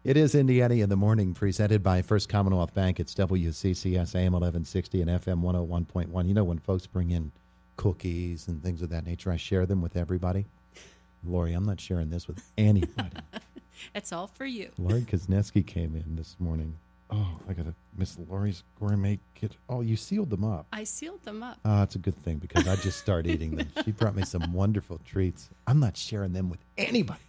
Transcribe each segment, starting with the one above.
It is Indiana in the Morning, presented by First Commonwealth Bank. It's WCCS AM 1160 and FM 101.1. You know, when folks bring in cookies and things of that nature, I share them with everybody. Laurie, I'm not sharing this with anybody. It's all for you. Laurie Kuzneski came in this morning. Oh, I got to miss Laurie's gourmet kit. Oh, you sealed them up. I sealed them up. Oh, it's a good thing because I just start eating them. She brought me some wonderful treats. I'm not sharing them with anybody.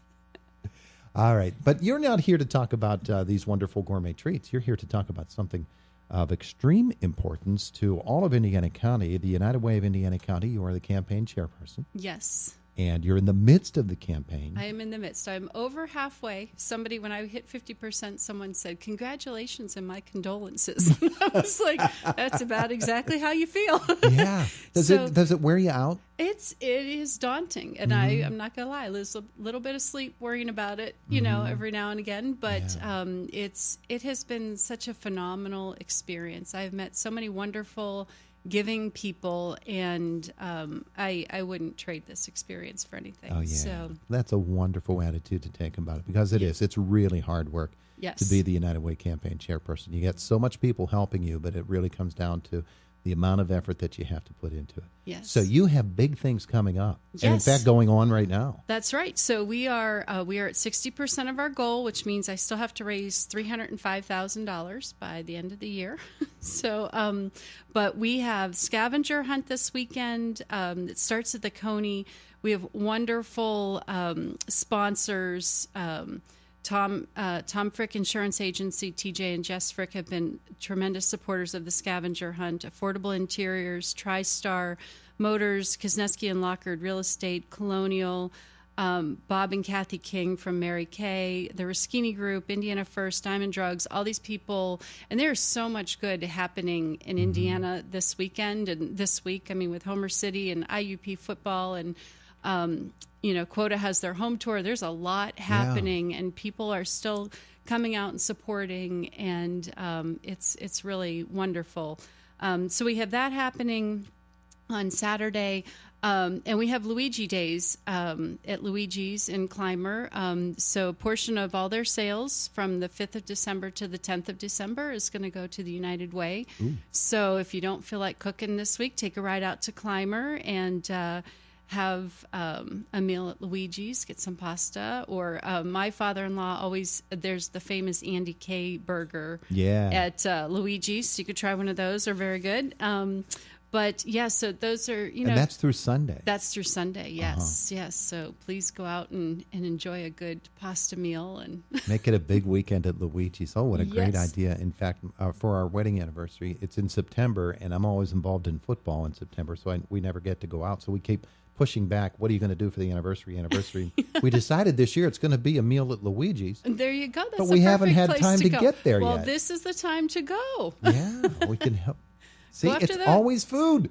All right. But you're not here to talk about these wonderful gourmet treats. You're here to talk about something of extreme importance to all of Indiana County, the United Way of Indiana County. You are the campaign chairperson. Yes. And you're in the midst of the campaign. I am in the midst. I'm over halfway. Somebody, when I hit 50%, someone said, "Congratulations and my condolences." I was like, that's about exactly how you feel. Yeah. Does it wear you out? It is daunting. And I'm not going to lie, I lose a little bit of sleep worrying about it, every now and again. But it has been such a phenomenal experience. I've met so many wonderful giving people, and I wouldn't trade this experience for anything. Oh, yeah. So that's a wonderful attitude to take about it, because it is. It's really hard work to be the United Way campaign chairperson. You get so much people helping you, but it really comes down to the amount of effort that you have to put into it. Yes. So you have big things coming up, yes. and in fact going on right now. That's right. So we are at 60% of our goal, which means I still have to raise $305,000 by the end of the year. So, but we have scavenger hunt this weekend. It starts at the Coney. We have wonderful sponsors. Tom Frick Insurance Agency, TJ and Jess Frick, have been tremendous supporters of the scavenger hunt. Affordable Interiors, TriStar Motors, Kuzneski and Lockard Real Estate, Colonial, Bob and Kathy King from Mary Kay, the Ruskini Group, Indiana First, Diamond Drugs, all these people. And there's so much good happening in Indiana this weekend and this week. I mean, with Homer City and IUP football and Quota has their home tour. There's a lot happening, and people are still coming out and supporting, and it's really wonderful. So we have that happening on Saturday, and we have Luigi Days at Luigi's in Clymer. So a portion of all their sales from the 5th of December to the 10th of December is going to go to the United Way. Ooh. So if you don't feel like cooking this week, take a ride out to Clymer and have a meal at Luigi's, get some pasta, or my father-in-law there's the famous Andy K burger at Luigi's, so you could try one of those. They're very good. But yeah, so those are, and that's through Sunday. That's through Sunday, yes, yes. So please go out and enjoy a good pasta meal and make it a big weekend at Luigi's. Oh, what a great idea! In fact, for our wedding anniversary, it's in September, and I'm always involved in football in September, so we never get to go out. So we keep pushing back. What are you going to do for the anniversary? We decided this year it's going to be a meal at Luigi's. There you go. That's but we haven't had time to get there yet. Well, this is the time to go. Yeah, we can help. See, it's always food.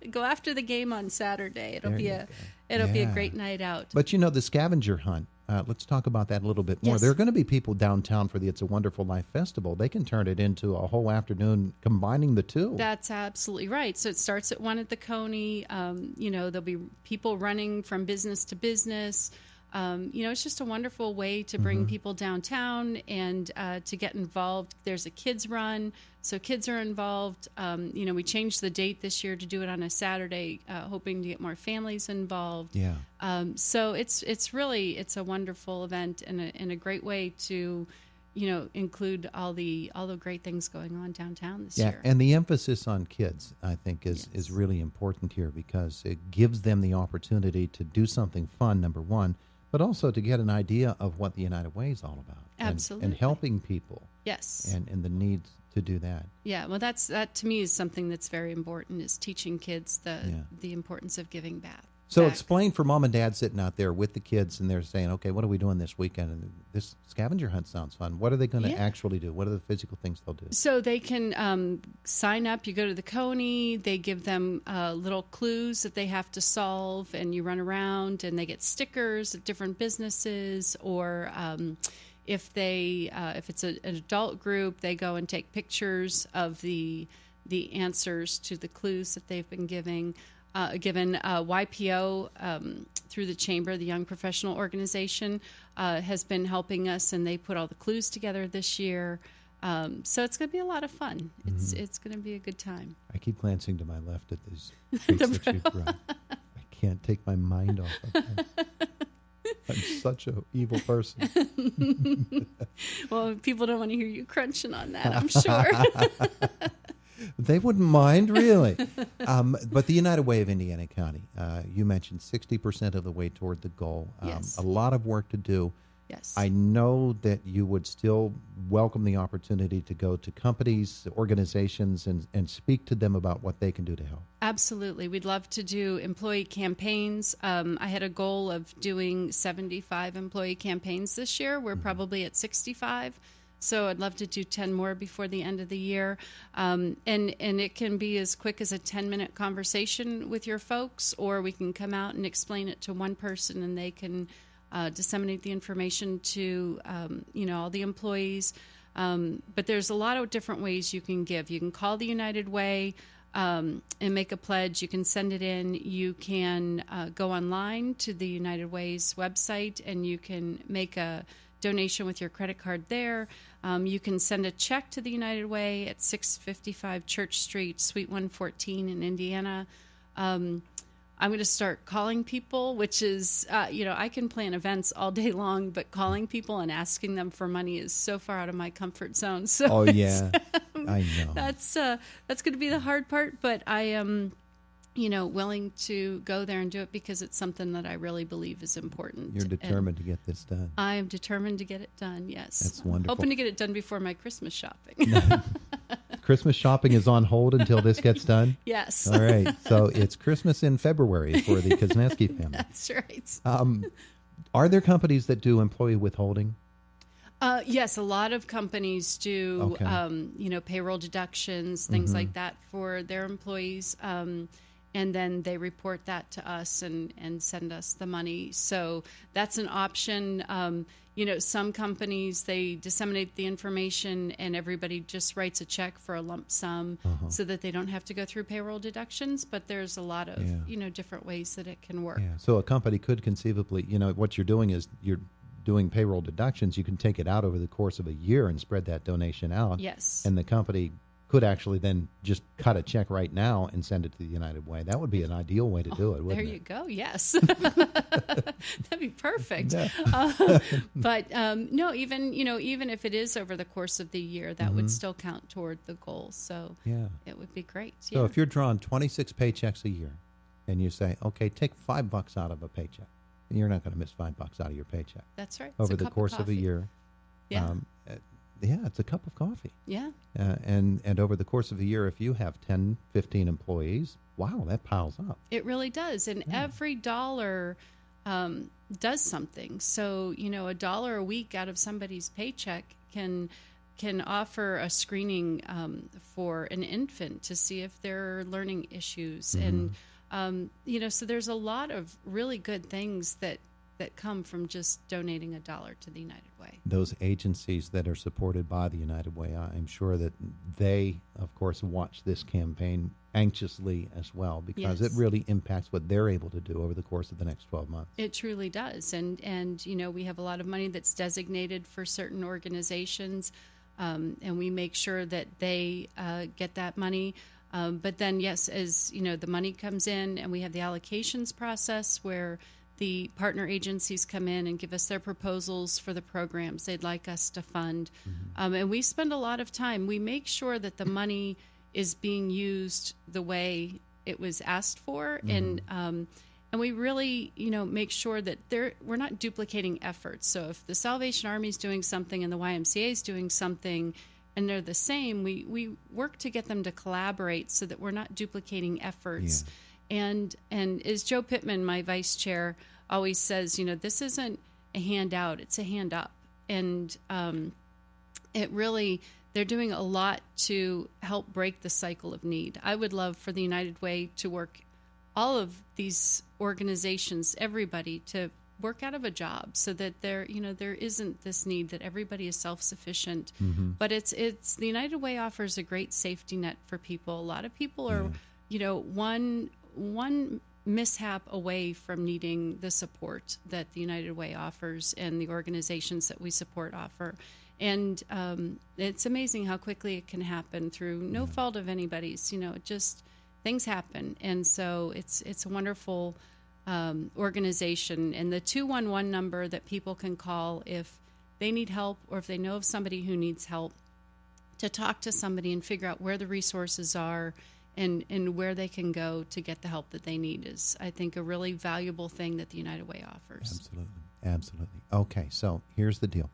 Go after the game on Saturday. It'll be a great night out. But the scavenger hunt. Let's talk about that a little bit more. Yes. There are going to be people downtown for the It's a Wonderful Life Festival. They can turn it into a whole afternoon combining the two. That's absolutely right. So it starts at 1 at the Coney. There'll be people running from business to business. It's just a wonderful way to bring people downtown and to get involved. There's a kids run, so kids are involved. We changed the date this year to do it on a Saturday, hoping to get more families involved. Yeah. So it's a wonderful event and a great way to include all the great things going on downtown this year. Yeah, and the emphasis on kids, I think, is really important here, because it gives them the opportunity to do something fun, number one, but also to get an idea of what the United Way is all about. Absolutely. And helping people. Yes. And the need to do that. Yeah, well, that to me is something that's very important, is teaching kids the importance of giving back. So explain for mom and dad sitting out there with the kids, and they're saying, okay, what are we doing this weekend? And this scavenger hunt sounds fun. What are they going to actually do? What are the physical things they'll do? So they can sign up. You go to the Coney. They give them little clues that they have to solve, and you run around, and they get stickers of different businesses. Or if it's an adult group, they go and take pictures of the answers to the clues that they've been giving. given. YPO, through the Chamber, the Young Professional Organization, has been helping us, and they put all the clues together this year. So it's going to be a lot of fun. It's going to be a good time. I keep glancing to my left at these treats that you've brought. I can't take my mind off of them. I'm such an evil person. Well, people don't want to hear you crunching on that, I'm sure. They wouldn't mind, really. But the United Way of Indiana County, you mentioned 60% of the way toward the goal. Yes. A lot of work to do. Yes. I know that you would still welcome the opportunity to go to companies, organizations, and speak to them about what they can do to help. Absolutely. We'd love to do employee campaigns. I had a goal of doing 75 employee campaigns this year. We're probably at 65. So I'd love to do 10 more before the end of the year. And it can be as quick as a 10-minute conversation with your folks, or we can come out and explain it to one person, and they can disseminate the information to all the employees. But there's a lot of different ways you can give. You can call the United Way and make a pledge. You can send it in. You can go online to the United Way's website, and you can make a donation with your credit card there. You can send a check to the United Way at 655 Church Street, Suite 114 in Indiana. I'm going to start calling people, which is, I can plan events all day long, but calling people and asking them for money is so far out of my comfort zone. So yeah, I know. That's going to be the hard part, but I am, willing to go there and do it because it's something that I really believe is important. You're determined to get this done. I am determined to get it done, yes. That's wonderful. Hoping to get it done before my Christmas shopping. Christmas shopping is on hold until this gets done? Yes. All right. So it's Christmas in February for the Kuzneski family. That's right. Are there companies that do employee withholding? Yes, a lot of companies do, Okay. Payroll deductions, things like that for their employees. And then they report that to us and send us the money. So that's an option. Some companies, they disseminate the information and everybody just writes a check for a lump sum so that they don't have to go through payroll deductions. But there's a lot of, different ways that it can work. Yeah. So a company could conceivably, what you're doing is you're doing payroll deductions. You can take it out over the course of a year and spread that donation out. Yes. And the company could actually then just cut a check right now and send it to the United Way. That would be an ideal way to do it, wouldn't there it? you go. Yes. That'd be perfect. Yeah. But no, even if it is over the course of the year, that would still count toward the goal. So it would be great. So if you're drawing 26 paychecks a year and you say, okay, take $5 out of a paycheck, you're not going to miss $5 out of your paycheck. That's right. Over the course of a year. Yeah. It's a cup of coffee. Yeah. And over the course of a year, if you have 10, 15 employees, wow, that piles up. It really does. And every dollar does something. So, $1 a week out of somebody's paycheck can offer a screening for an infant to see if there are learning issues. And, so there's a lot of really good things that come from just donating $1 to the United Way. Those agencies that are supported by the United Way, I'm sure that they, of course, watch this campaign anxiously as well, because it really impacts what they're able to do over the course of the next 12 months. It truly does. And we have a lot of money that's designated for certain organizations, and we make sure that they get that money. But then, yes, as the money comes in and we have the allocations process where the partner agencies come in and give us their proposals for the programs they'd like us to fund. And we spend a lot of time. We make sure that the money is being used the way it was asked for. And we really, make sure that we're not duplicating efforts. So if the Salvation Army is doing something and the YMCA is doing something and they're the same, we work to get them to collaborate so that we're not duplicating efforts. Yeah. And as Joe Pittman, my vice chair, always says, this isn't a handout, it's a hand up. And it really, they're doing a lot to help break the cycle of need. I would love for the United Way to work, all of these organizations, everybody, to work out of a job so that there isn't this need that everybody is self-sufficient. But it's the United Way offers a great safety net for people. A lot of people are, one mishap away from needing the support that the United Way offers and the organizations that we support offer. And it's amazing how quickly it can happen through no fault of anybody's. Just things happen. And so it's a wonderful organization. And the 211 number that people can call if they need help or if they know of somebody who needs help, to talk to somebody and figure out where the resources are and where they can go to get the help that they need is, I think, a really valuable thing that the United Way offers. Absolutely. Okay, so here's the deal.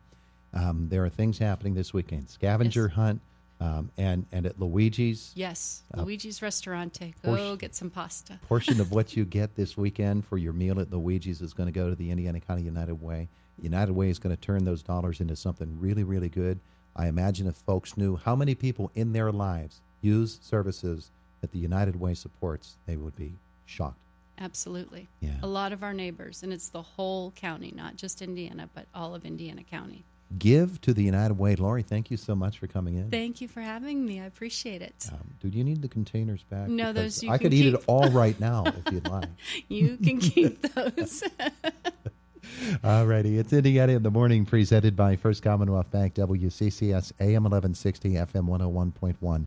There are things happening this weekend. Scavenger hunt and at Luigi's. Yes, Luigi's Restaurante. Go get some pasta. Portion of what you get this weekend for your meal at Luigi's is going to go to the Indiana County United Way. United Way is going to turn those dollars into something really, really good. I imagine if folks knew how many people in their lives use services that the United Way supports, they would be shocked. Absolutely. Yeah. A lot of our neighbors, and it's the whole county, not just Indiana, but all of Indiana County. Give to the United Way. Laurie, thank you so much for coming in. Thank you for having me. I appreciate it. Do you need the containers back? No, because those you I can could eat keep. it all right now if you'd like. You can keep those. All righty. It's Indiana in the Morning, presented by First Commonwealth Bank, WCCS, AM 1160, FM 101.1.